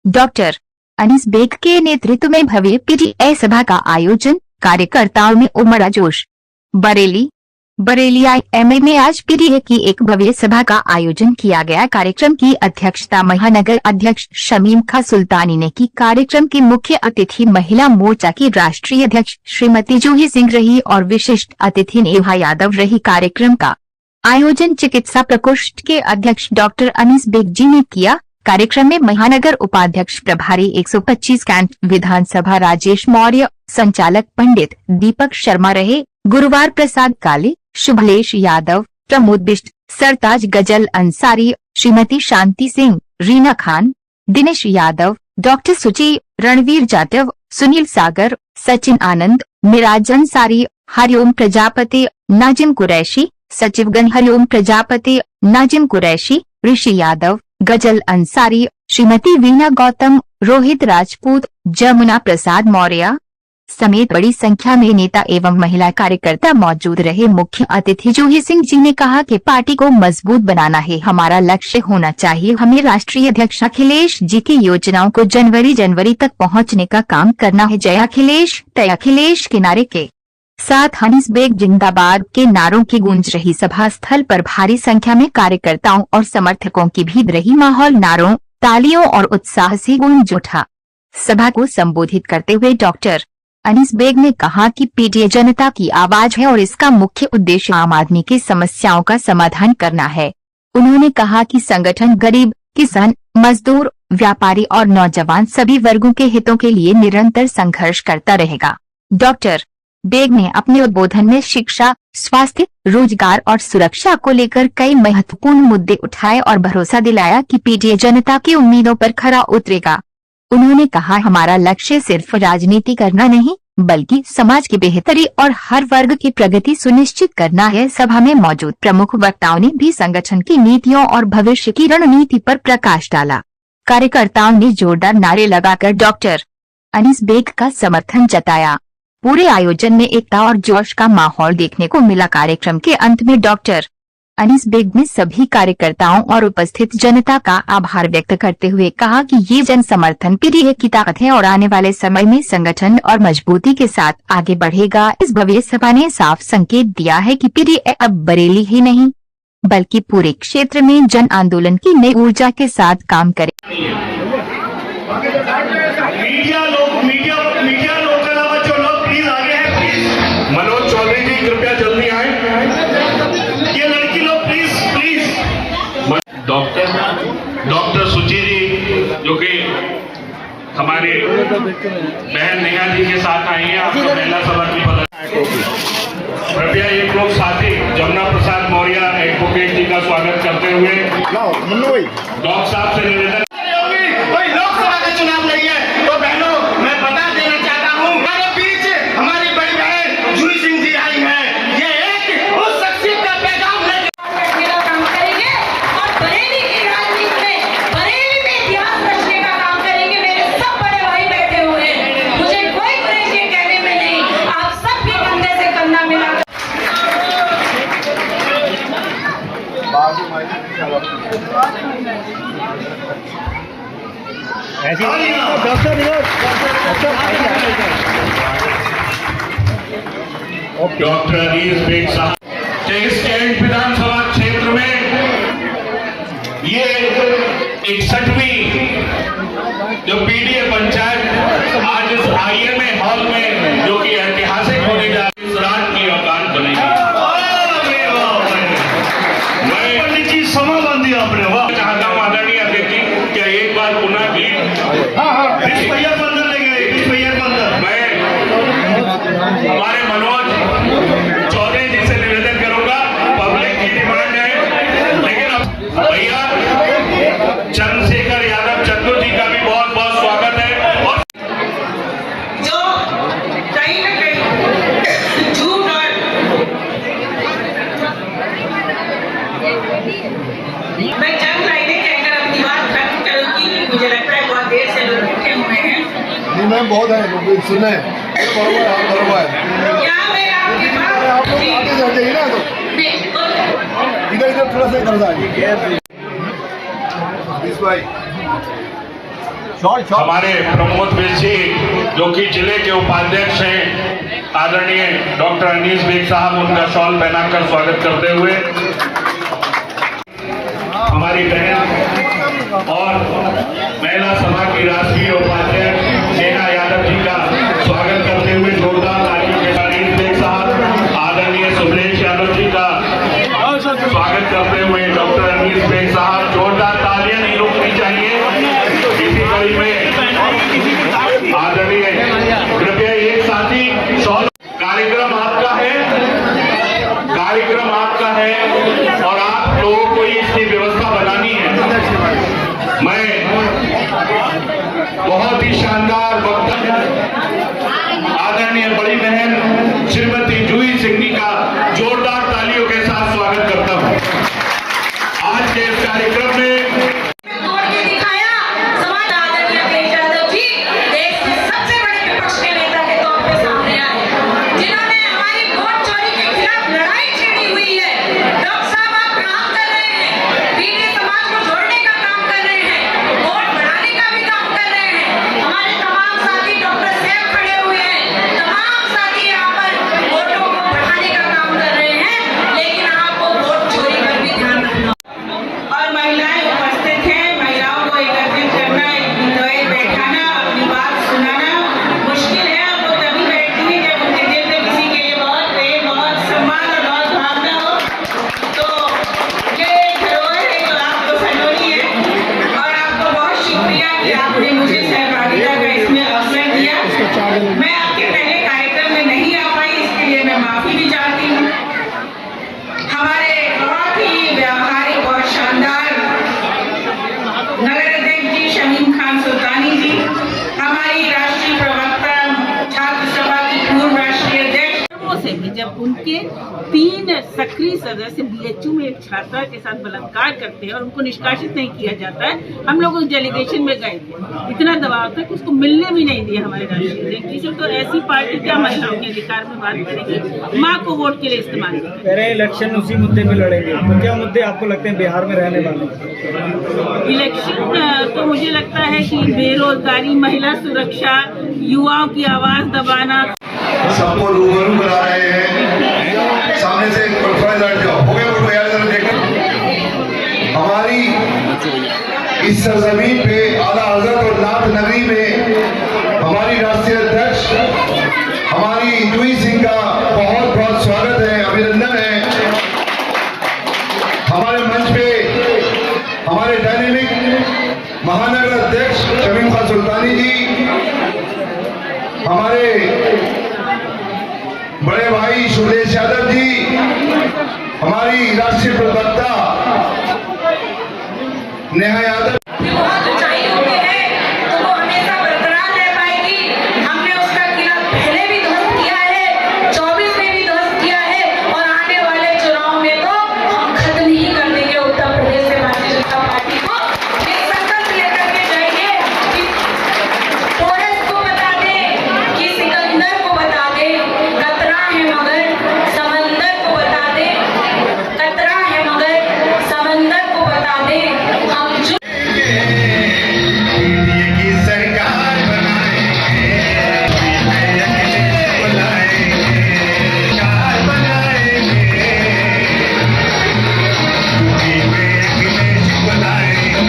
Doctor Anees bag के नेतृत्व में भव्य पीटीए सभा का आयोजन, कार्यकर्ताओं में उमड़ा जोश। बरेली IMA में आज पीटीए की एक भव्य सभा का आयोजन किया गया। कार्यक्रम की अध्यक्षता महानगर अध्यक्ष शमीम खां सुल्तानी ने की। कार्यक्रम की मुख्य अतिथि महिला मोर्चा की राष्ट्रीय अध्यक्ष श्रीमती जूही सिंह रही और विशिष्ट अतिथि नेहा यादव रही। कार्यक्रम का आयोजन चिकित्सा प्रकोष्ठ के अध्यक्ष डॉक्टर अनीस बेग जी ने किया। कार्यक्रम में महानगर उपाध्यक्ष प्रभारी 125 कैंट विधानसभा राजेश मौर्य, संचालक पंडित दीपक शर्मा रहे। गुरुवार प्रसाद काले, शुभलेश यादव, प्रमोद बिष्ट, सरताज गजल अंसारी, श्रीमती शांति सिंह, रीना खान, दिनेश यादव, डॉक्टर सुची, रणवीर जाटव, सुनील सागर, सचिन आनंद, मिराज अंसारी, हरिओम प्रजापति, नाजिम कुरैशी, सचिवगण हरिओम प्रजापति, नाजिम कुरैशी, ऋषि यादव, गजल अंसारी, श्रीमती वीना गौतम, रोहित राजपूत, जमुना प्रसाद मौर्य समेत बड़ी संख्या में नेता एवं महिला कार्यकर्ता मौजूद रहे। मुख्य अतिथि जूही सिंह जी ने कहा कि पार्टी को मजबूत बनाना है हमारा लक्ष्य होना चाहिए। हमें राष्ट्रीय अध्यक्ष अखिलेश जी की योजनाओं को जनवरी तक पहुंचने का काम करना है। जय अखिलेश, तय अखिलेश के नारे के साथ अनीस बेग जिंदाबाद के नारों की गूंज रही। सभा स्थल पर भारी संख्या में कार्यकर्ताओं और समर्थकों की भीड़ रही। माहौल नारों, तालियों और उत्साह से गूंज उठा। सभा को संबोधित करते हुए डॉक्टर अनीस बेग ने कहा कि पीटीए जनता की आवाज है और इसका मुख्य उद्देश्य आम आदमी की समस्याओं का समाधान करना है। उन्होंने कहा कि संगठन गरीब, किसान, मजदूर, व्यापारी और नौजवान सभी वर्गों के हितों के लिए निरंतर संघर्ष करता रहेगा। डॉक्टर बेग ने अपने उद्बोधन में शिक्षा, स्वास्थ्य, रोजगार और सुरक्षा को लेकर कई महत्वपूर्ण मुद्दे उठाए और भरोसा दिलाया कि पीटीए जनता की उम्मीदों पर खरा उतरेगा। उन्होंने कहा, हमारा लक्ष्य सिर्फ राजनीति करना नहीं बल्कि समाज की बेहतरी और हर वर्ग की प्रगति सुनिश्चित करना है। सभा में मौजूद प्रमुख वक्ताओं ने भी संगठन की नीतियों और भविष्य की रणनीति पर प्रकाश डाला। कार्यकर्ताओं ने जोरदार नारे लगाकर डॉक्टर अनीस बेग का समर्थन जताया। पूरे आयोजन में एकता और जोश का माहौल देखने को मिला। कार्यक्रम के अंत में डॉक्टर अनीस बेग ने सभी कार्यकर्ताओं और उपस्थित जनता का आभार व्यक्त करते हुए कहा कि ये जन समर्थन पीटीए की ताकत है और आने वाले समय में संगठन और मजबूती के साथ आगे बढ़ेगा। इस भव्य सभा ने साफ संकेत दिया है कि पीटीए अब बरेली ही नहीं बल्कि पूरे क्षेत्र में जन आंदोलन की नई ऊर्जा के साथ काम करे। मनोज चौधरी जी कृपया जल्दी आए। ये लड़की लोग प्लीज डॉक्टर सुची जी जो कि हमारे बहन नेहा जी के साथ आई हैं, आपका पहला सबक भी बदल। कृपया एक लोग साथी जमुना प्रसाद मौर्य एडवोकेट जी का स्वागत करते हुए डॉक्टर साहब से निवेदन। लोकसभा का चुनाव नहीं है तो बहनों मैं बता देना चाहता हूँ, हमारे बीच हमारी बड़ी बहन जूही सिंह जी आई हैं। ये एक उस शख्सियत का पैगाम लेकर काम करेंगे और बरेली की राजनीति में बरेली में इतिहास रचने का काम करेंगे। मेरे सब बड़े भाई बैठे हुए हैं, मुझे कोई गुरेज ये कहने में नहीं, आप सबके कंधे से कंधा मिला। डॉक्टर अनीस बेग साहब तेईस कैंट विधानसभा क्षेत्र में ये 61वीं जो पीडीए पंचायत आज इस IMA हॉल में जो कि ऐतिहासिक होने जा रही है, इस रात की औकात बनेगी। मैं पंडित जी समाबंदी आपने चाहता हूँ आदरणीय अतिथि क्या एक बार पुनः गीत भैया बंदर ले गए भैया बंदर। मैं हमारे मनोज चौधरी जी से निवेदन करूंगा, पब्लिक की डिमांड है, लेकिन अब भैया चंद्रशेखर यादव चंदू जी का भी बहुत बहुत स्वागत है। और जो कहीं न कहीं झूठ और मैं चंद लाइनें कहकर अपनी बात खत्म करूंगी। मुझे लगता है बहुत देर से लोग बैठे हुए हैं। नहीं मैम बहुत है सुने बरोबर क्या मैं आपके पास आगे जाइए ना तो इधर थोड़ा सा इधर भाई हमारे प्रमोद बेग जी जो कि जिले के उपाध्यक्ष हैं, आदरणीय डॉक्टर अनीस बेग साहब, उनका शॉल पहनाकर स्वागत करते हुए हमारी बहन और महिला सभा की राष्ट्रीय उपाध्यक्ष नेहा यादव जी का स्वागत करते हुए जोरदार तालियों के साथ अनीस बेग साहब, आदरणीय सुरेश यादव जी का स्वागत करते हुए डॉक्टर अनीस बेग साहब, जोरदार तालियां नहीं रुकनी चाहिए। इसी कड़ी में आदरणीय कृपया एक साथी शॉल, कार्यक्रम आपका है, कार्यक्रम आपका है और आप लोगों को ही इसकी व्यवस्था बनानी है। मैं बहुत ही शानदार वक्तव्य आदरणीय बड़ी बहन श्रीमती जूही सिंह का जोरदार तालियों के साथ स्वागत करता हूं। आज के इस कार्यक्रम में तोड़ के दिखाया समाज। आदरणीय अखिलेश यादव जी देश के सबसे बड़े विपक्ष के नेता के तौर पे सामने आए, जिन्होंने हमारी वोट चोरी के खिलाफ लड़ाई छेड़ी हुई है। डॉक्टर साहब आप काम कर रहे हैं, पीड़ित समाज को जोड़ने का काम कर रहे हैं, वोट बढ़ाने का भी काम कर रहे हैं। हमारे तमाम साथी डॉक्टर साहब खड़े हुए हैं, तमाम साथी यहाँ पर वोटों को बढ़ाने का काम कर रहे हैं, लेकिन आपको वोट चोरी पर भी ध्यान रखना। और महिलाएं उपस्थित हैं, महिलाओं को एकत्रित करना, एक बिंदुए बैठाना, अपनी बात सुनाना मुश्किल है और वो तभी बैठती है जब उनके दिल में किसी के लिए बहुत प्रेम, बहुत सम्मान और बहुत भावना हो। तो ये धरोहर है जो आपको संजोनी है और आपको बहुत शुक्रिया कि आपने मुझे सहभागिता का इसमें अवसर दिया। मैं आपके पहले कार्यक्रम में नहीं आ पाई, इसके लिए मैं माफी भी चाहती हूँ। हमारे बहुत ही व्यावहारिक और शानदार नगर अध्यक्ष जी शमीम खान सुल्तानी जी, हमारी राष्ट्रीय प्रवक्ता छात्र सभा की पूर्व राष्ट्रीय अध्यक्ष से भी जब उनके 3 सक्रिय सदस्य बीएचयू में एक छात्रा के साथ बलात्कार करते हैं और उनको निष्कासित नहीं किया जाता है, हम लोग उस डेलीगेशन में गए थे। इतना दबाव था कि उसको मिलने भी नहीं दिया हमारे राष्ट्रीय अध्यक्ष जी से। तो ऐसी पार्टी क्या महिलाओं के अधिकार में बात करेगी, माँ को वोट के लिए इस्तेमाल करेगी। कह रहे हैं इलेक्शन उसी मुद्दे पे लड़ेंगे, तो क्या मुद्दे आपको लगते हैं बिहार में रहने वाले? इलेक्शन तो मुझे लगता है कि बेरोजगारी, महिला सुरक्षा, युवाओं की आवाज दबाना, सबको रूबरू करा रहे हैं। सामने से थोड़ा जाओ, हो गया उनको यार जरा देखो। हमारी इस सरजमीन पे आला हजरत और नाथ नगरी में हमारी राष्ट्रीय अध्यक्ष हमारी जूही सिंह का बहुत बहुत स्वागत है, अभिनंदन है। हमारे मंच पे हमारे डायनेमिक महानगर अध्यक्ष शमीम खान सुल्तानी जी, हमारे बड़े भाई सुरेश यादव जी, हमारी राष्ट्रीय प्रवक्ता नेहा यादव। बहुत ऊंचाइयों पे है तो वो हमेशा बरकरार रह पाएगी। हमने उसका किला पहले भी ध्वस्त किया है, 24 में भी ध्वस्त किया है और आने वाले चुनाव में तो हम खत्म ही कर देंगे उत्तर प्रदेश से भारतीय जनता पार्टी को। एक संकल्प लेकर के जाएंगे कि पोरस को बता दे, कि सिकंदर को बता दे, कतरा है मगर समंदर को बता दे, कतरा है मगर समंदर को बता दे, हम जो की सरकार बनाएंगे, सरकार बनाएंगे,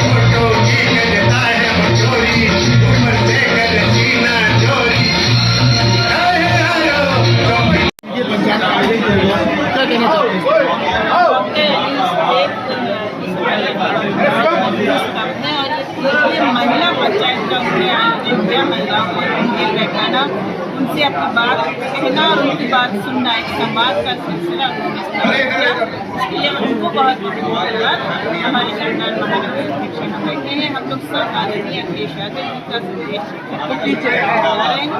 फोटो की करता है वो चोरी, ऊपर से कर सीना चोरी। ये पंचायत आ गई क्या कहना चाहते हैं? महिला पंचायत का उन्होंने आयोजन किया, महिलाओं को बैठाना, उनसे अपनी बात कहना और उनकी बात सुनना, एक संवाद का सिलसिला उन्होंने स्थापित किया। इसके लिए उनको बहुत बहुत धन्यवाद। हमारे सरदार महानगर अध्यक्ष हम बैठे हैं, हम लोग सब आदरणीय अखिलेश यादव जी का संदेश पीछे जा रहे हैं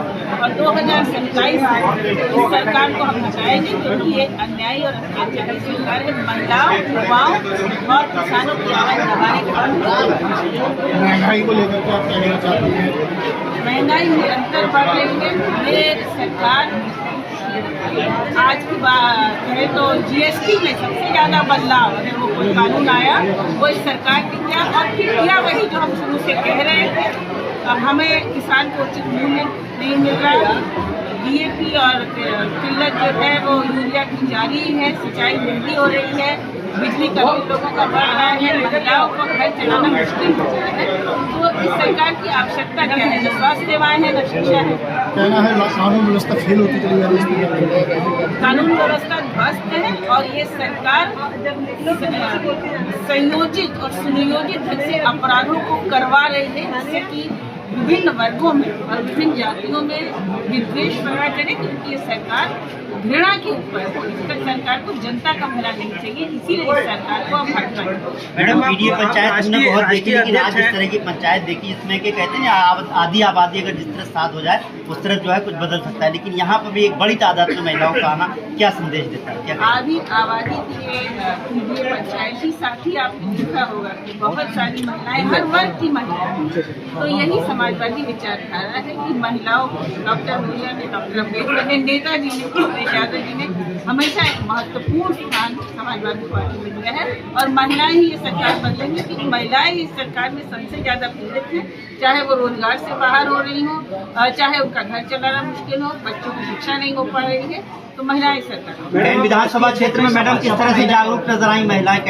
और 2027 में इस सरकार को हम हटाएंगे, क्योंकि ये अन्यायी और अत्याचारी सरकार है। महिलाओं, युवाओं और किसानों की आवाज दबाने के बाद महंगाई को लेकर के आप क्या कहना चाहती हैं? महंगाई निरंतर बढ़ रही है। ये सरकार आज की बात कहें तो जीएसटी में सबसे ज़्यादा बदलाव अगर वो कोई कानून आया वो इस सरकार ने किया, और फिर किया वही जो हम शुरू से कह रहे थे। अब हमें किसान को उचित मूल्य नहीं मिल रहा है, डीएपी और किल्लत जो है वो यूरिया की जारी है, सिंचाई महंगी हो रही है, बिजली का बिल लोगों का बढ़ रहा है, महिलाओं को घर चलाना मुश्किल हो गया है। तो इस सरकार की आवश्यकता क्या है? न स्वास्थ्य सेवाएं हैं, न शिक्षा है। कहना है कानून व्यवस्था फेल होती चली जा रही है, कानून व्यवस्था ध्वस्त है, और ये सरकार संयोजित और सुनियोजित ढंग से अपराधों को करवा रही है, जिससे कि विभिन्न वर्गों में और विभिन्न जातियों में विद्वेष पैदा करे, क्योंकि ये सरकार घृणा के ऊपर है। इस सरकार को जनता का भला नहीं चाहिए, इसीलिए इस सरकार को अब हटना है। मैडम, पीडीए पंचायत हमने बहुत देखी, लेकिन आज इस तरह की पंचायत देखी इसमें कि कहते हैं आधी आबादी अगर जिस तरह साथ हो जाए उस तरह जो है कुछ बदल सकता है, लेकिन यहाँ पर भी एक बड़ी तादाद में महिलाओं का आना क्या संदेश देता है? क्या आधी आबादी की पीडीए पंचायत ही साथ ही आपने देखा होगा कि बहुत सारी महिलाएं, हर वर्ग की महिलाएं, तो यही समाजवादी विचारधारा है कि महिलाओं को डॉक्टर भैया ने, डॉक्टर अम्बेडकर ने, नेताजी ने, अखिलेश यादव जी ने हमेशा एक महत्वपूर्ण स्थान समाजवादी पार्टी में दिया है, और महिलाएं ही ये सरकार बदलेंगी, क्योंकि महिलाएं इस सरकार में सबसे ज्यादा पीड़ित हैं, चाहे वो रोजगार से बाहर हो रही हो, चाहे उनका घर चलाना मुश्किल हो, बच्चों की शिक्षा नहीं हो पा रही है, तो महिलाएं सरकार। विधानसभा क्षेत्र में मैडम किस तरह से जागरूक नजर आई महिलाएं?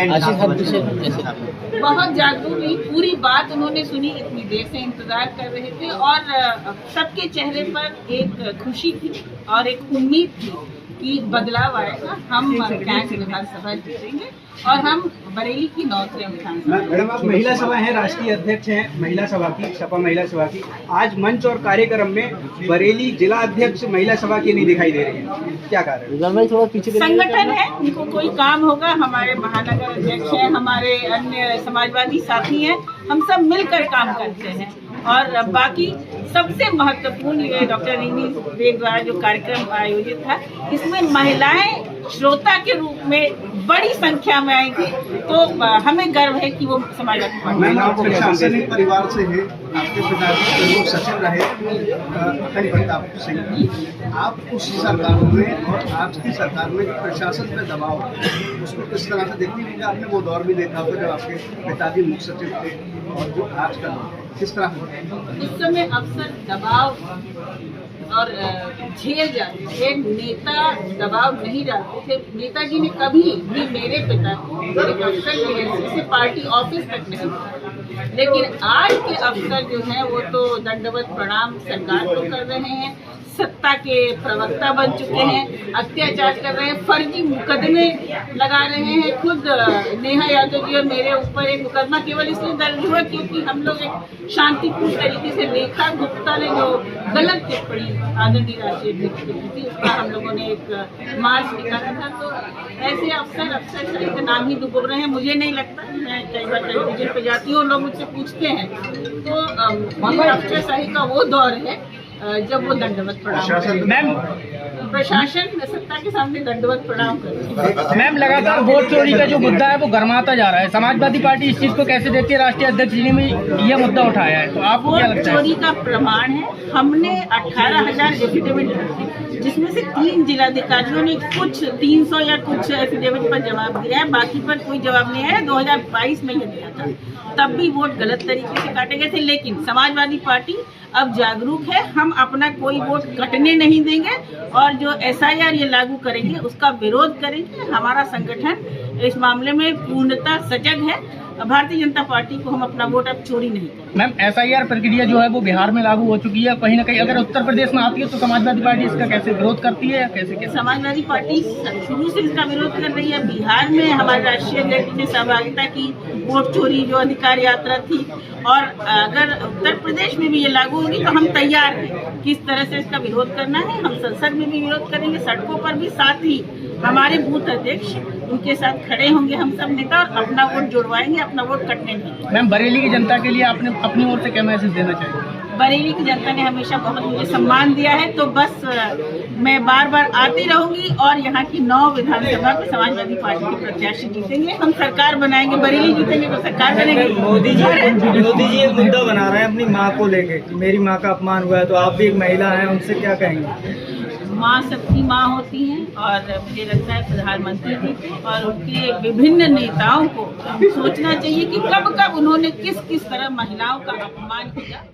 बहुत जागरूक नहीं, पूरी बात उन्होंने सुनी, इतनी देर से इंतजार कर रहे थे, और सबके चेहरे पर एक खुशी थी और एक उम्मीद थी कि बदलाव आएगा, हम कैंट विधानसभा जीतेंगे और हम बरेली की 9 विधानसभा। मैडम, आप महिला सभा हैं, राष्ट्रीय अध्यक्ष हैं महिला सभा की, सपा महिला सभा की। आज मंच और कार्यक्रम में बरेली जिला अध्यक्ष महिला सभा की नहीं दिखाई दे रही है, क्या कारण? संगठन है, उनको कोई काम होगा, हमारे महानगर अध्यक्ष हैं, हमारे अन्य समाजवादी साथी हैं, हम सब मिलकर काम करते हैं। और बाकी सबसे महत्वपूर्ण ये डॉक्टर रीनी बेग द्वारा जो कार्यक्रम आयोजित था, इसमें महिलाएं श्रोता के रूप में बड़ी संख्या में आई थी, तो हमें गर्व है कि वो समाजवादी पार्टी प्रशासनिक परिवार से है, आपके पिताजी लोग सचिव रहे अखिल प्रताप सिंह, आप उस सरकार में और आज की सरकार में प्रशासन पे दबाव उसको किस तरह से देखती है? आपने वो दौर भी देखा होगा जब आपके पिताजी मुख्य सचिव थे, और जो आज का दौर किस तरह उस समय अक्सर दबाव और झेल जाते थे, नेता दबाव नहीं डालते थे। नेताजी ने कभी भी मेरे पिता को एक अफसर की हैसियत से पार्टी ऑफिस तक नहीं दिया, लेकिन आज के अफसर जो हैं वो तो दंडवत प्रणाम सरकार को कर रहे हैं, सत्ता के प्रवक्ता बन चुके हैं, अत्याचार कर रहे हैं, फर्जी मुकदमे लगा रहे हैं। खुद नेहा यादव जी और मेरे ऊपर एक मुकदमा केवल इसलिए दर्ज हुआ क्योंकि हम लोग एक शांतिपूर्ण तरीके से, रेखा गुप्ता ने जो गलत टिप्पणी आदरणीय राष्ट्रीय अध्यक्ष की थी उसका हम लोगों ने एक मार्च निकाला था। तो ऐसे अफसर सही का नाम ही डुबो रहे हैं, मुझे नहीं लगता। मैं कई बार टेलीविजन पे जाती हूँ, लोग मुझसे पूछते हैं, तो अफसरशाही का वो दौर है जब वो दंडवत प्रणाम। मैम, प्रशासन सत्ता के सामने दंडवत प्रणाम कर। मैम, लगातार वोट चोरी का जो मुद्दा है वो गर्माता जा रहा है, समाजवादी पार्टी इस चीज को कैसे देखती है? राष्ट्रीय अध्यक्ष जी ने भी यह मुद्दा उठाया है, तो आपको क्या लगता है? चोरी का प्रमाण है, हमने 18,000 एफिडेविट रखे, जिसमें से 3 जिलाधिकारियों ने कुछ 300 या कुछ एफिडेविट पर जवाब दिया है, बाकी पर कोई जवाब नहीं है। 2022 में ये दिया था, तब भी वोट गलत तरीके से काटे गए थे, लेकिन समाजवादी पार्टी अब जागरूक है, हम अपना कोई वोट कटने नहीं देंगे और जो एसआईआर ये लागू करेंगे उसका विरोध करेंगे। हमारा संगठन इस मामले में पूर्णतः सजग है। भारतीय जनता पार्टी को हम अपना वोट अब चोरी नहीं करेंगे। मैम, एसआईआर प्रक्रिया जो है वो बिहार में लागू हो चुकी है, कहीं ना कहीं अगर उत्तर प्रदेश में आती है तो समाजवादी पार्टी इसका कैसे विरोध करती है या कैसे? समाजवादी पार्टी शुरू से इसका विरोध कर रही है। बिहार में हमारे राष्ट्रीय अध्यक्ष ने सहभागिता की, वोट चोरी जो अधिकार यात्रा थी, और अगर उत्तर प्रदेश में भी ये लागू होगी तो हम तैयार हैं किस तरह से इसका विरोध करना है। हम संसद में भी विरोध करेंगे, सड़कों पर भी, साथ ही हमारे बूथ अध्यक्ष उनके साथ खड़े होंगे, हम सब नेता, और अपना वोट जुड़वाएंगे, अपना वोट कटने नहीं। मैम, बरेली की जनता के लिए आपने अपनी ओर से क्या मैसेज देना चाहिए? बरेली की जनता ने हमेशा बहुत मुझे सम्मान दिया है, तो बस मैं बार बार आती रहूंगी और यहाँ की 9 विधानसभा में समाजवादी पार्टी के प्रत्याशी जीतेंगे, हम सरकार बनाएंगे। बरेली जीतेंगे तो सरकार बनेगी। मोदी जी एक मुद्दा बना रहे हैं अपनी माँ को लेके, मेरी माँ का अपमान हुआ है, तो आप भी एक महिला हैं, उनसे क्या कहेंगे? माँ सबकी माँ होती हैं और मुझे लगता है प्रधानमंत्री जी और उनके विभिन्न नेताओं को सोचना चाहिए कि कब कब उन्होंने किस किस तरह महिलाओं का अपमान किया।